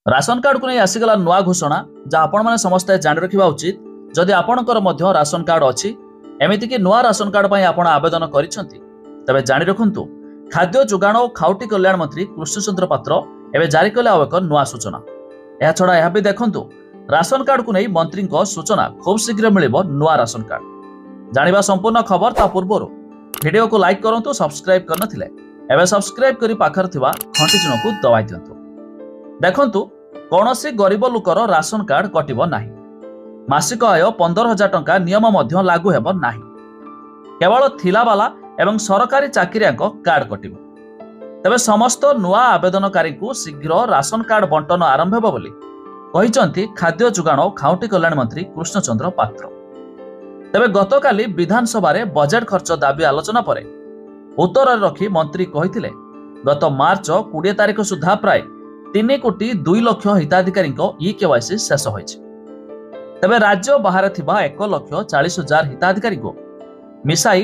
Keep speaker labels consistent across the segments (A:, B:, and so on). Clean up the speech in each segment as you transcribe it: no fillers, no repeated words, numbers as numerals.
A: Ration card को नहीं आसीगला नुआ घोषणा जहाँ आपण मैंने समस्ते जान रखा उचित जदि आपणकर मध्य राशन कार्ड अच्छी एमती कि नुआ राशन कार्ड पर आप आवेदन करिसेंती तबे जानि रखुंतु खाद्य जोगाण और खाउटी कल्याण मंत्री कृष्णचंद्र पात्र एवं जारी कले आउ एक नुआ सूचना। यह छड़ा यह भी देखंतु राशन कार्ड को नहीं मंत्री सूचना खूब शीघ्र मिलिबो नुआ राशन कार्ड। जानिबा संपूर्ण खबर ता पूर्व वीडियो को लाइक करंतु सब्सक्राइब करनथिले एवं सब्सक्राइब करी पाखर थिबा घंटी चिन्ह को दबाई दियंतु। देखंतु कौनसी गरीब लोकर राशन कार्ड कटिबो नाही। मासिक आय 15,000 टंका नियम मध्य लागू हेबो नाही। केवल थिलावाला एवं सरकारी चाकरियांक कार्ड कटिबो। तबे समस्त नुआ आवेदनकारी को शीघ्र राशन कार्ड बंटन आरंभ हेबो बोली कहिसंती खाद्य जोगाण और खाउटी कल्याण मंत्री कृष्णचंद्र पात्र। तबे गतकाली विधानसभा रे बजेट खर्च दाबी आलोचना परे उत्तर रखी मंत्री कहिथिले गत मार्च 20 तारिख सुधा प्राय 3,02,00,000 हिताधिकारी ई-केवाईसी शेष होइछि। तबे राज्य बाहर थिबा 1,40,000 हिताधिकारी को मिसाई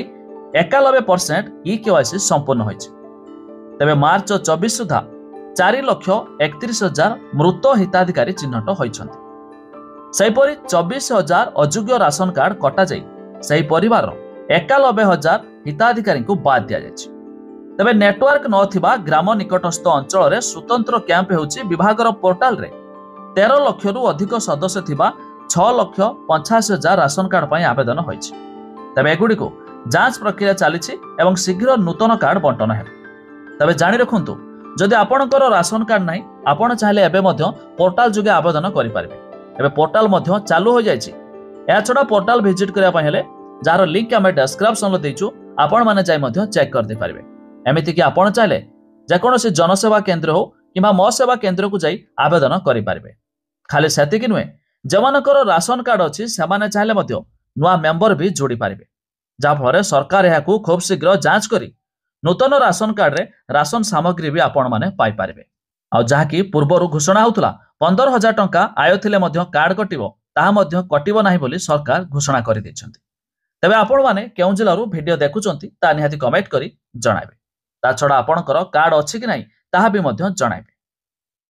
A: 91% ई-केवाईसी संपूर्ण होइछि। तबे मार्च 24 सुधा 4,31,000 मृत हिताधिकारी चिन्हट होइछन्ति। सेहिपरि 24,000 अयोग्य राशन कार्ड कटा जाई सेही परिवार 91,000 हिताधिकारी को बाद दिया जाइछि। तबे नेटवर्क नथिबा ग्राम निकटस्थ अंचल रे स्वतंत्र कैंप हेउछि विभागर पोर्टाल रे 13 लाख रु अधिक सदस्य थिबा 6,85,000 राशन कार्ड पई आवेदन होइछि। तबे एगुडी को जांच प्रक्रिया चलीछि एवं शीघ्र नूतन कार्ड बंटन हेब। तबे जानि रखुंतु जदि आपणकर राशन कार्ड नाही आपण चाहिले एबे मध्य पोर्टाल जुगे आवेदन करि पारिबे। एबे पोर्टाल मध्य चालू हो जाइछि। या छडा पोर्टाल विजिट करिया पई हेले जार लिंक आमे डिस्क्रिप्शन रे देइछु आपण माने जाय मध्य चेक कर दे पारिबे। एमिति कि आपण चाहिले जेकोनोसी जनसेवा केंद्र हो किंबा मो सेवा केंद्र को जाई आवेदन करि पारिबे। खाली सेतिक नुहे जमानकर राशन कार्ड अछि सेमाने चाहिले मध्य नुआ मेंबर भी जोड़ी पारिबे जा फଳରେ सरकार एहाकू खूब शीघ्र जांच करी नूतन राशन कार्ड रे राशन सामग्री भी आपण माने पाई पारिबे। आ जहाँकि पूर्वरु घोषणा होतला 15,000 टंका आय थिले मध्य कार्ड कटिबो ताहा मध्य कटिबो नाही बोली सरकार घोषणा करि दैछन्ति। तबे आपण माने केउ जिल्लारू वीडियो देखुचंती ता निहाती कमेंट करी जणाइबे। ता छडा आपणकर कार्ड अछि कि नाही ताहा भी मध्य जणाइबे।